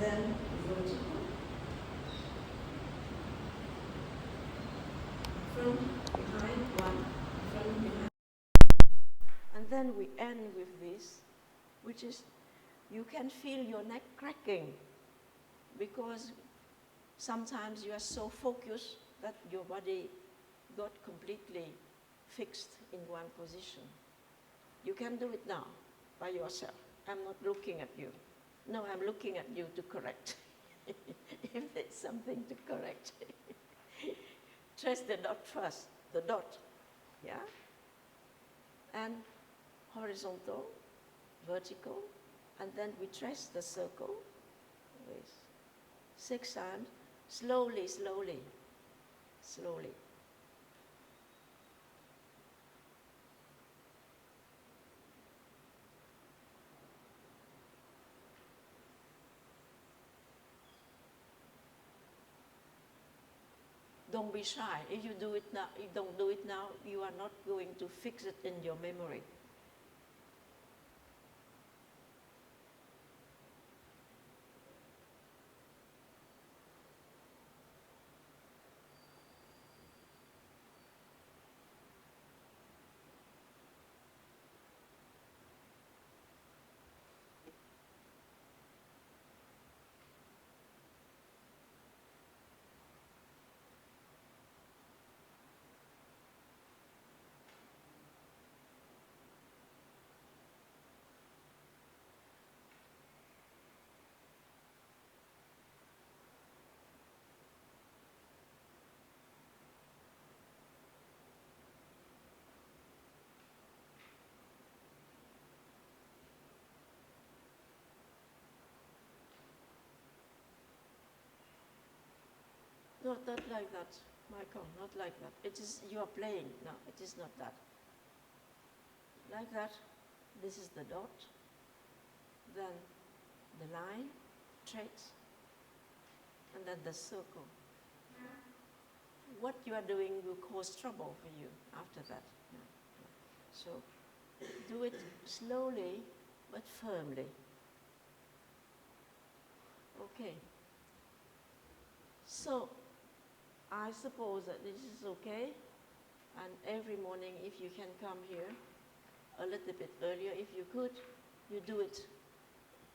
then vertical, front, behind, one, front, behind. And then we end with this, which is, you can feel your neck cracking because sometimes you are so focused that your body got completely fixed in one position. You can do it now by yourself. I'm not looking at you. No, I'm looking at you to correct. If there's something to correct. Trace the dot first, the dot, yeah? And horizontal, vertical, and then we trace the circle with 6 times, slowly, slowly, slowly. Don't be shy. If you do it now, you don't do it now, you are not going to fix it in your memory. Not like that, Michael, not like that. It is, you are playing. No, it is not that. Like that, this is the dot, then the line, trace, and then the circle. What you are doing will cause trouble for you after that. So do it slowly but firmly. Okay. So I suppose that this is okay, and every morning if you can come here a little bit earlier, if you could, you do it.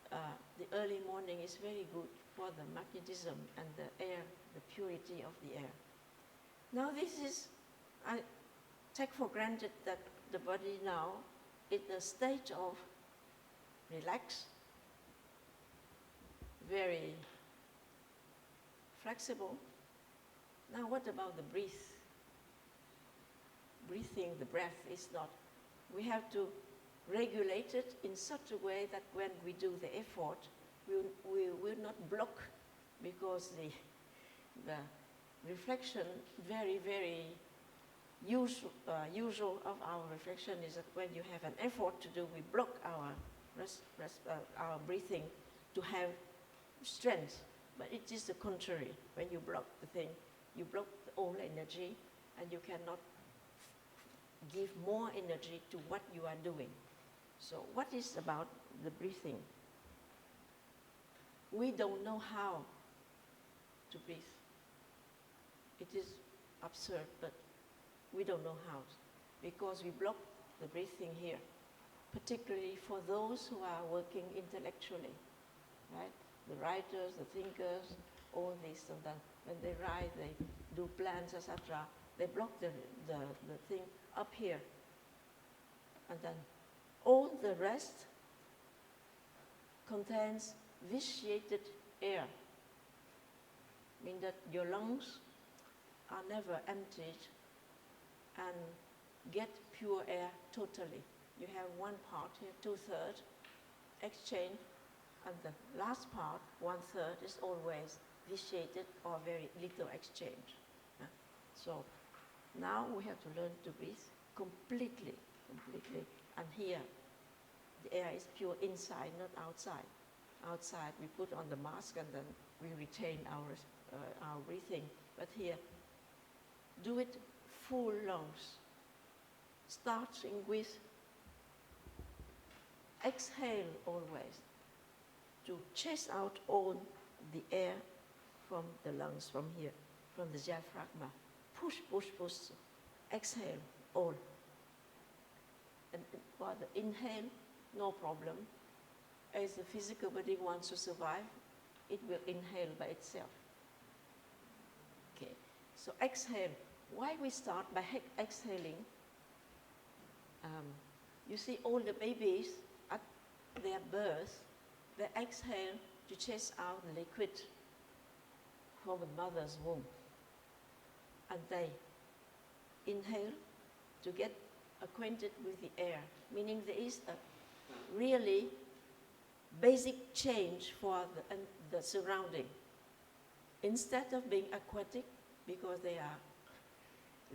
The early morning is very good for the magnetism and the air, the purity of the air. Now this is, I take for granted that the body now is in a state of relaxed, very flexible. Now what about the breath? Breathing, the breath is not. We have to regulate it in such a way that when we do the effort, we will not block, because the reflection, very, very usual of our reflection is that when you have an effort to do, we block our breathing to have strength. But it is the contrary. When you block the thing, you block the old energy, and you cannot give more energy to what you are doing. So what is about the breathing? We don't know how to breathe. It is absurd, but we don't know how, because we block the breathing here, particularly for those who are working intellectually, right? The writers, the thinkers, all this and that. When they write, they do plans, etc. They block the thing up here. And then all the rest contains vitiated air. I mean that your lungs are never emptied and get pure air totally. You have one part here, 2/3 exchange, and the last part, 1/3, is always vitiated or very little exchange. So now we have to learn to breathe completely. And here, the air is pure inside, not outside. Outside, we put on the mask and then we retain our breathing. But here, do it full lungs, starting with exhale always, to chase out all the air from the lungs, from here, from the diaphragm. Push, push, push. Exhale, all. And for the inhale, no problem. As the physical body wants to survive, it will inhale by itself. Okay, so exhale. Why we start by exhaling? You see all the babies at their birth, they exhale to chase out the liquid from the mother's womb. And they inhale to get acquainted with the air, meaning there is a really basic change for the surrounding. Instead of being aquatic, because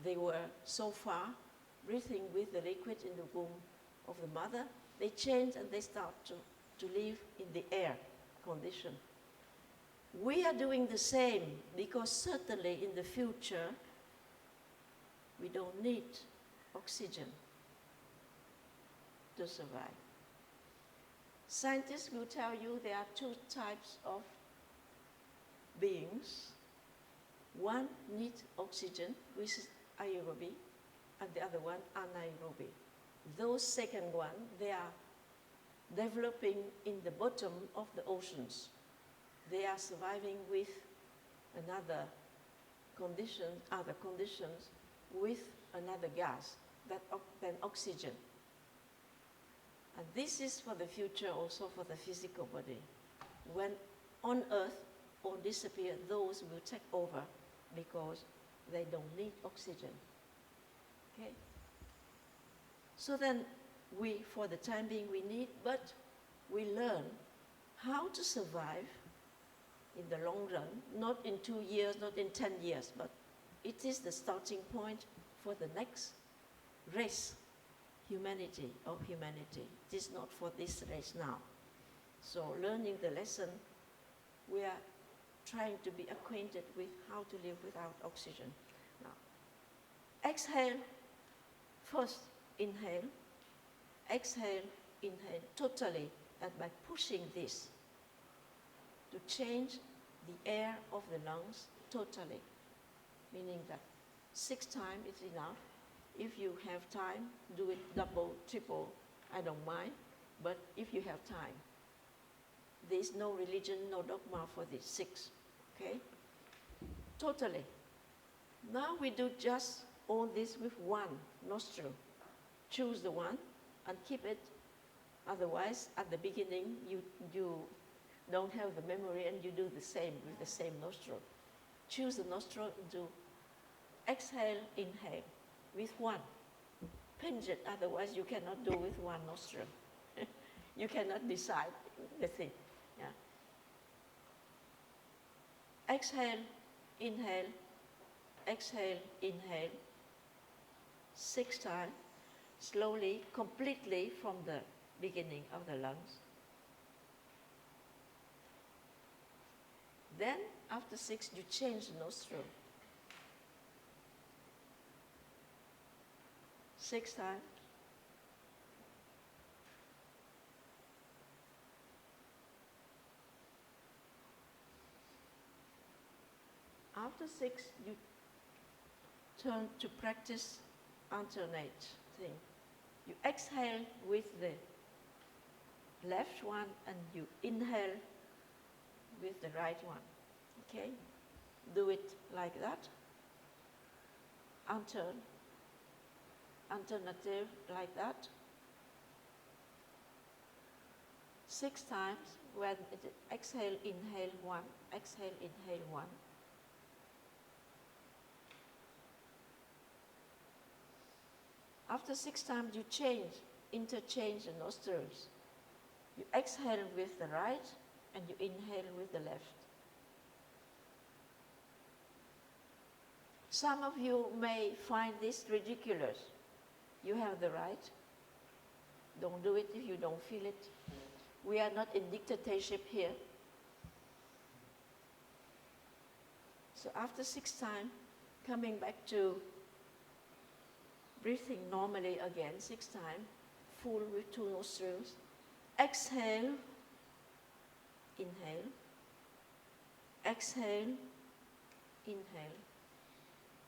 they were so far breathing with the liquid in the womb of the mother, they change and they start to live in the air condition. We are doing the same, because certainly in the future we don't need oxygen to survive. Scientists will tell you there are two types of beings. One needs oxygen, which is aerobie, and the other one anaerobie. Those second one, they are developing in the bottom of the oceans. They are surviving with other conditions with another gas than oxygen. And this is for the future, also for the physical body. When on Earth all disappear, those will take over because they don't need oxygen. Okay? So then we, for the time being, we need, but we learn how to survive in the long run, not in 2 years, not in 10 years, but it is the starting point for the next race, humanity. It is not for this race now. So learning the lesson, we are trying to be acquainted with how to live without oxygen. Now, exhale, first inhale, exhale, inhale, totally, and by pushing this to change the air of the lungs totally, meaning that 6 times is enough. If you have time, do it double, triple, I don't mind, but if you have time, there is no religion, no dogma for this, 6, okay? Totally. Now we do just all this with one nostril. Choose the one and keep it, otherwise at the beginning you don't have the memory and you do the same with the same nostril. Choose the nostril and do exhale, inhale with one. Pinch it, otherwise you cannot do with one nostril. You cannot decide the thing. Yeah. Exhale, inhale, exhale, inhale. 6 times, slowly, completely from the beginning of the lungs. Then, after 6, you change the nostril. 6 times. After 6, you turn to practice alternate thing. You exhale with the left one and you inhale with the right one. Okay? Do it like that. Alternative like that. 6 times when it exhale, inhale 1, exhale, inhale 1. After 6 times you interchange the nostrils. You exhale with the right and you inhale with the left. Some of you may find this ridiculous. You have the right. Don't do it if you don't feel it. We are not in dictatorship here. So after 6 times, coming back to breathing normally again, 6 times, full with 2 nostrils. Exhale, inhale. exhale, inhale,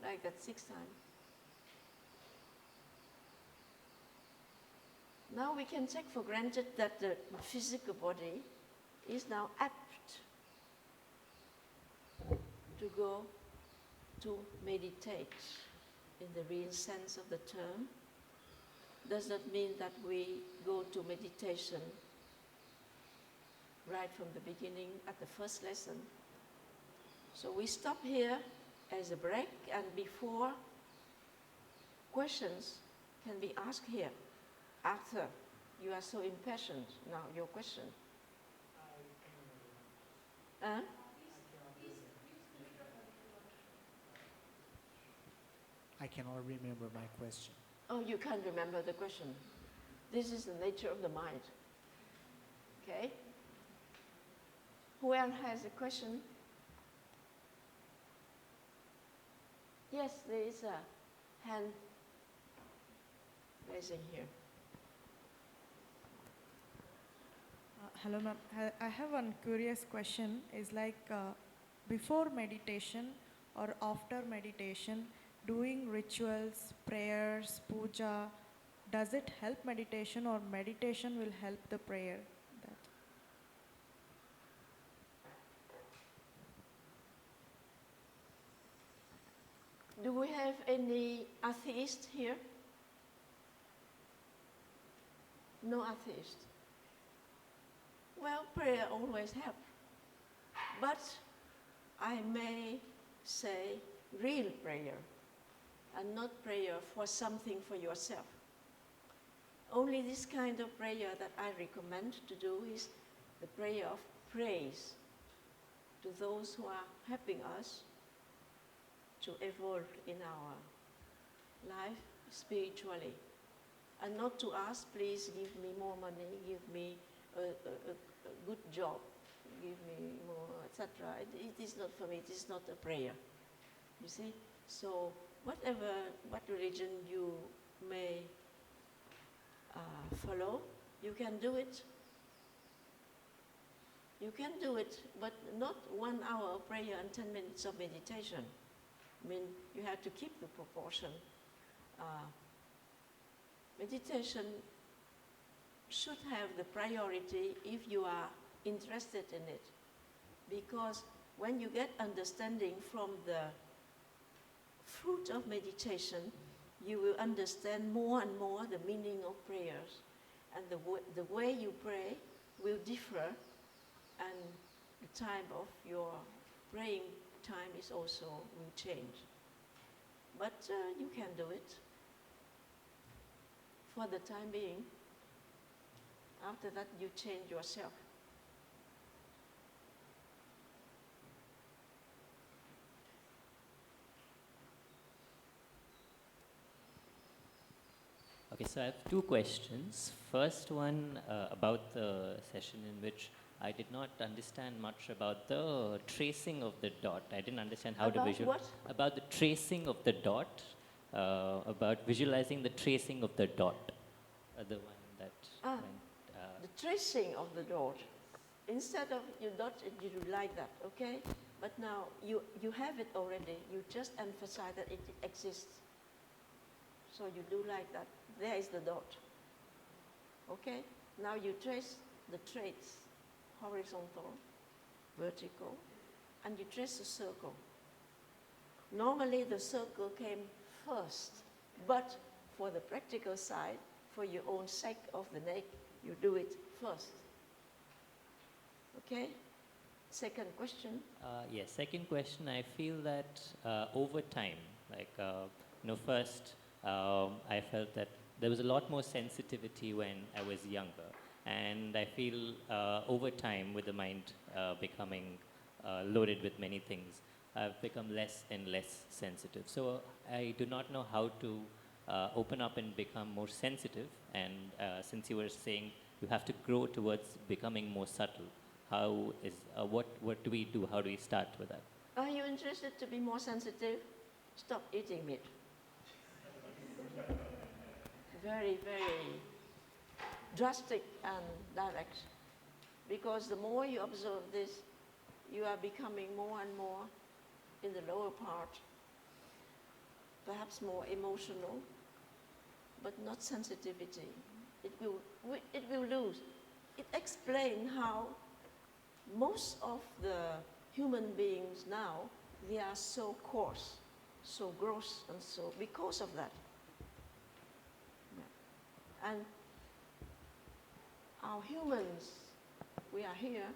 like that 6 times. Now we can take for granted that the physical body is now apt to go to meditate in the real sense of the term. Does that mean that we go to meditation right from the beginning at the first lesson? So we stop here as a break, and before questions can be asked here. Arthur, you are so impassioned. Now, your question. I cannot remember my question. Oh, you can't remember the question. This is the nature of the mind. Okay? Who else has a question? Yes, there is a hand raising here. Hello, ma'am. I have one curious question. Is like before meditation or after meditation, doing rituals, prayers, puja, does it help meditation, or meditation will help the prayer? Do we have any atheist here? No atheist. Well, prayer always helps. But I may say real prayer, and not prayer for something for yourself. Only this kind of prayer that I recommend to do is the prayer of praise to those who are helping us to evolve in our life spiritually. And not to ask, please give me more money, give me a good job, give me more, etc. It is not for me, it is not a prayer. You see? So what religion you may follow, you can do it. You can do it, but not 1 hour of prayer and 10 minutes of meditation. I mean, you have to keep the proportion. Meditation should have the priority if you are interested in it. Because when you get understanding from the fruit of meditation, you will understand more and more the meaning of prayers. And the way you pray will differ, and the time of your praying time is also will change. But you can do it for the time being. After that, you change yourself. Okay, so I have 2 questions. First one about the session in which I did not understand much about the tracing of the dot. I didn't understand how to visualize. What? About the tracing of the dot, about visualizing the tracing of the dot. The one that went. The tracing of the dot. Instead of you dot it, you do like that, okay? But now you have it already. You just emphasize that it exists. So you do like that. There is the dot. Okay? Now you trace the traits, horizontal, vertical, and you trace a circle. Normally the circle came first, but for the practical side, for your own sake of the neck, you do it first. Okay? Second question? Yes, second question, I feel that over time, like, first I felt that there was a lot more sensitivity when I was younger. And I feel over time, with the mind becoming loaded with many things, I've become less and less sensitive. So I do not know how to open up and become more sensitive. And since you were saying you have to grow towards becoming more subtle, how is what do we do? How do we start with that? Are you interested to be more sensitive? Stop eating meat. Very, very drastic and direct. Because the more you observe this, you are becoming more and more in the lower part, perhaps more emotional, but not sensitivity. It will lose. It explains how most of the human beings now, they are so coarse, so gross, and so, because of that. Yeah. And our humans, we are here,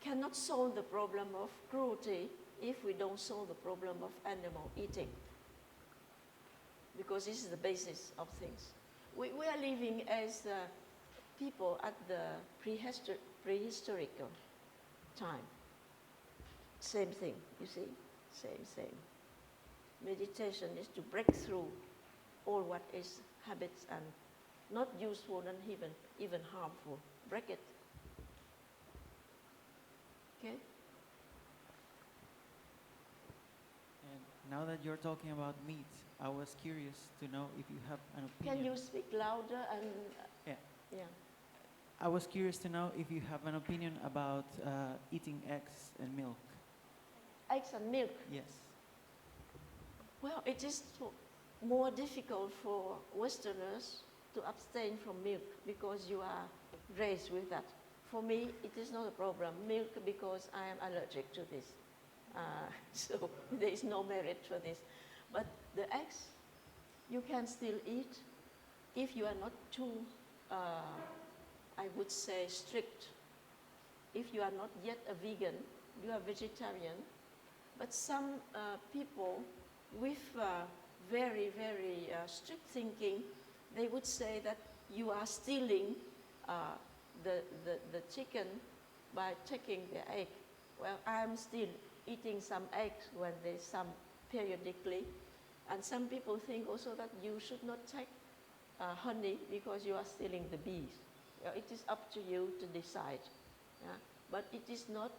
cannot solve the problem of cruelty if we don't solve the problem of animal eating. Because this is the basis of things. We are living as people at the prehistoric time. Same thing, you see? Same. Meditation is to break through all what is habits and not useful and even harmful. Break it. Okay? And now that you're talking about meat, I was curious to know if you have an opinion. Can you speak louder and... Yeah. I was curious to know if you have an opinion about eating eggs and milk. Eggs and milk? Yes. Well, it is more difficult for Westerners to abstain from milk because you are raised with that. For me, it is not a problem. Milk, because I am allergic to this. So there is no merit for this. But the eggs, you can still eat if you are not too, I would say, strict. If you are not yet a vegan, you are vegetarian. But some people with very strict thinking, they would say that you are stealing the chicken by taking the egg. Well, I am still eating some eggs when there's some periodically. And some people think also that you should not take honey because you are stealing the bees. It is up to you to decide. Yeah? But it is not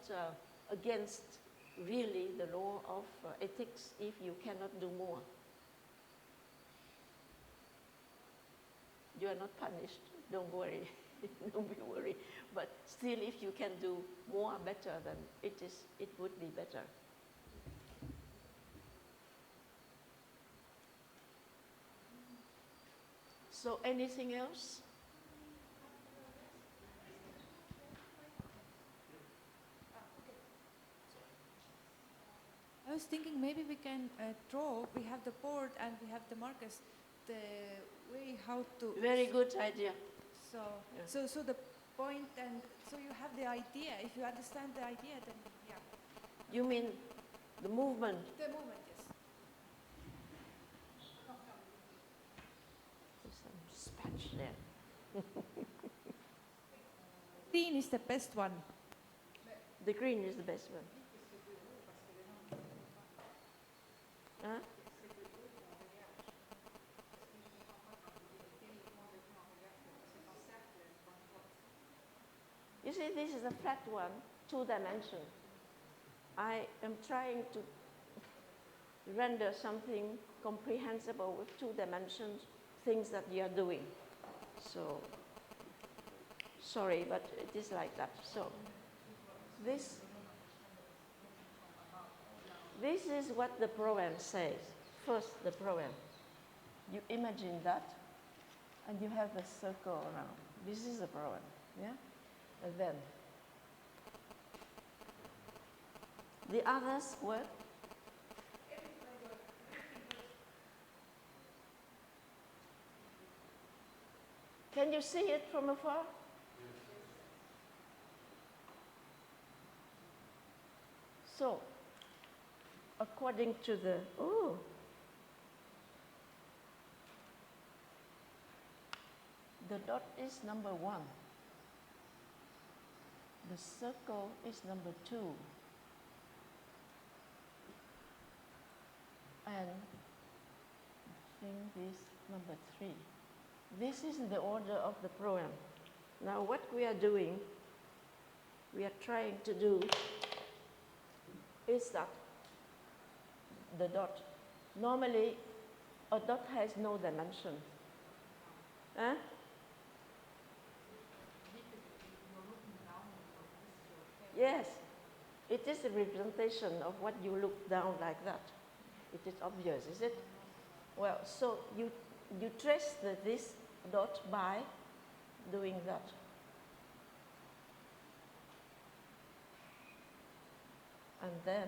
against really the law of ethics if you cannot do more. You are not punished, don't worry, don't be worried. But still, if you can do more, better, then it would be better. So anything else? I was thinking maybe we can draw, we have the board and we have the markers, the way how to... Very good idea. So, yeah. so the point, and so you have the idea. If you understand the idea, then yeah. You mean the movement? The movement, yes. There's some spatch there. Green is the best one. The green is the best one. Huh? You see, this is a flat one, 2 dimension. I am trying to render something comprehensible with 2 dimensions, things that you are doing. So, sorry, but it is like that. So, this is what the program says. First, the program. You imagine that, and you have a circle around. This is the program, yeah? And then, the others work. Can you see it from afar? So, according to the, the dot is number 1. The circle is number 2. And I think this number 3. This is the order of the program. Now what we are doing, we are trying to do is that the dot. Normally, a dot has no dimension. Huh? Yes. It is a representation of what you look down like that. It is obvious, is it? Well, so you trace this dot by doing that. And then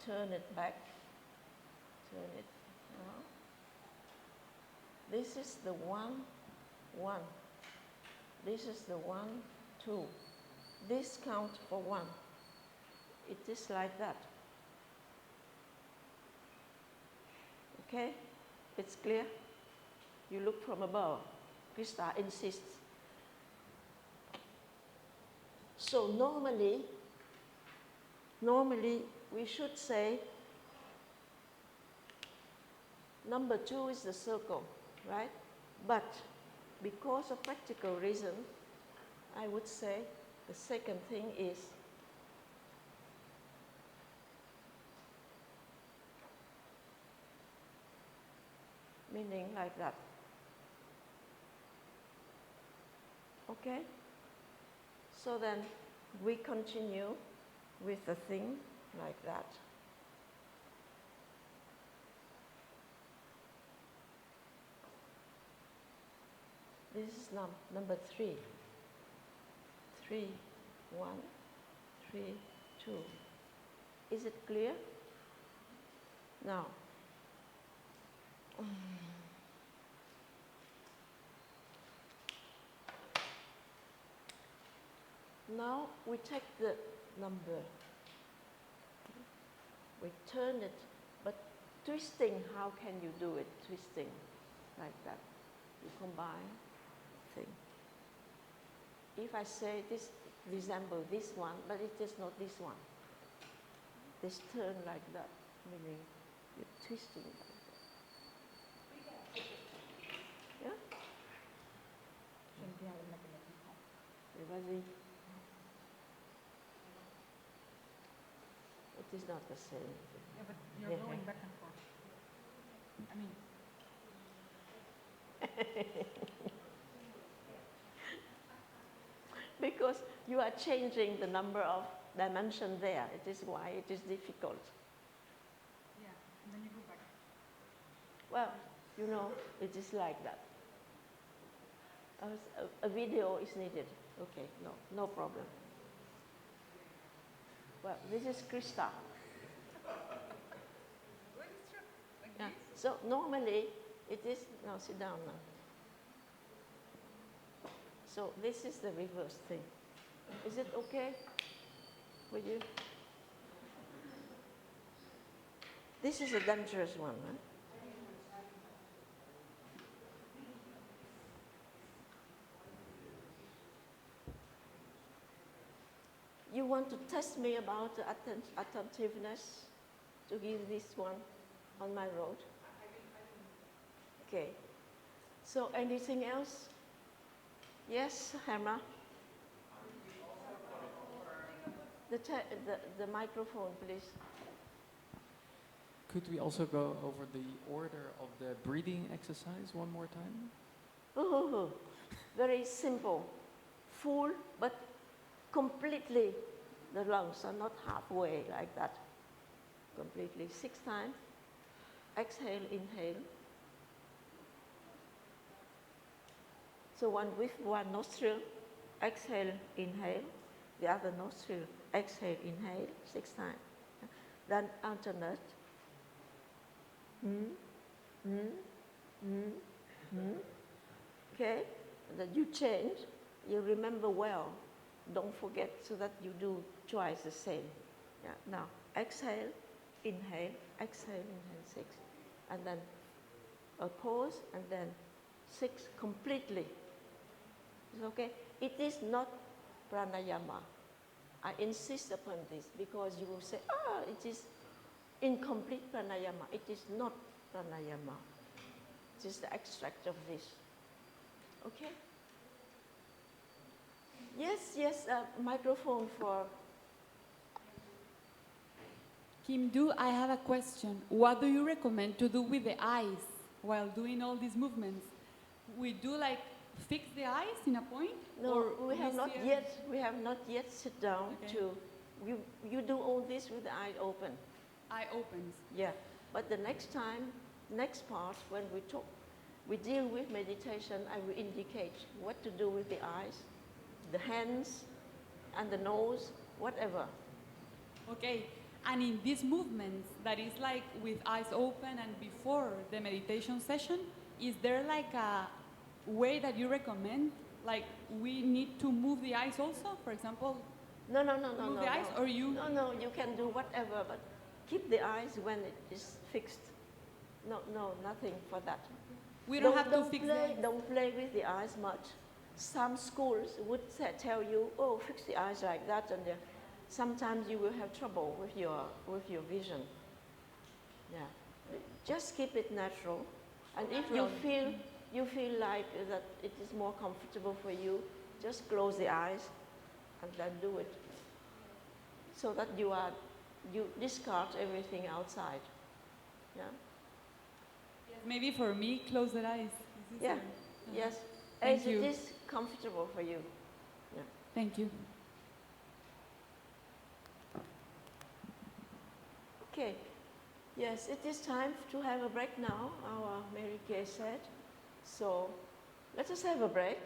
turn it back, turn it now. This is the 1, 1. This is the 1, 2. This counts for 1. It is like that. Okay? It's clear? You look from above. Krista insists. So normally we should say number 2 is the circle, right? But because of practical reason, I would say the second thing is meaning like that. Okay? So then we continue with the thing like that. This is number 3. 3, 1, 3, 2. Is it clear? Now, now we take the number, we turn it, but twisting, how can you do it? Twisting like that. You combine thing. If I say this resembles this one, but it is not this one. This turn like that, meaning you're twisting like that. Yeah? Everybody? It is not the same. Yeah, but you're going back and forth. I mean, because you are changing the number of dimensions there. It is why it is difficult. yeah, and then you go back. Well, you know, it is like that. A video is needed. Okay, no problem. Well, this is Krista. Well, it's true. Like Yeah. this. So normally it is, now sit down now. So this is the reverse thing. Is it okay with you? This is a dangerous one, huh? You want to test me about the attentiveness to give this one on my road? Okay. So anything else? Yes, Hammer? The microphone, please. Could we also go over the order of the breathing exercise one more time? Oh, very simple. Full, but completely. The lungs are not halfway like that. Completely. 6 times. Exhale, inhale. So one with one nostril, exhale, inhale. The other nostril, exhale, inhale, 6 times. Then alternate. Okay? And then you change. You remember well. Don't forget so that you do twice the same. Yeah. Now, exhale, inhale, 6. And then a pause, and then 6 completely. It's okay? It is not pranayama. I insist upon this because you will say, it is incomplete pranayama. It is not pranayama. It is the extract of this. Okay? Yes, microphone for... Kim Du, I have a question. What do you recommend to do with the eyes while doing all these movements? We do like fix the eyes in a point? No, Or we have not see yet. We have not yet sit down Okay. to. You do all this with the eye open. eye opens. Yeah, but the next time, next part, when we talk, we deal with meditation, I will indicate what to do with the eyes, the hands, and the nose, whatever. Okay, and in these movements that is like with eyes open and before the meditation session, is there like a way that you recommend? Like we need to move the eyes also, for example, No, move the eyes, or you? No, you can do whatever, but keep the eyes when it is fixed. No, nothing for that. We don't have to fix the play, eyes. Don't play with the eyes much. Some schools would tell you, oh, fix the eyes like that, and sometimes you will have trouble with your vision. Yeah, just keep it natural, and if you feel like that it is more comfortable for you, just close the eyes, and then do it, so that you discard everything outside. Yeah. Maybe for me, close the eyes. Is this Yeah. a- Yes. Thank As you. it is comfortable for you. Yeah. Thank you. Okay. Yes, it is time to have a break now, our Mary Kay said. So let us have a break.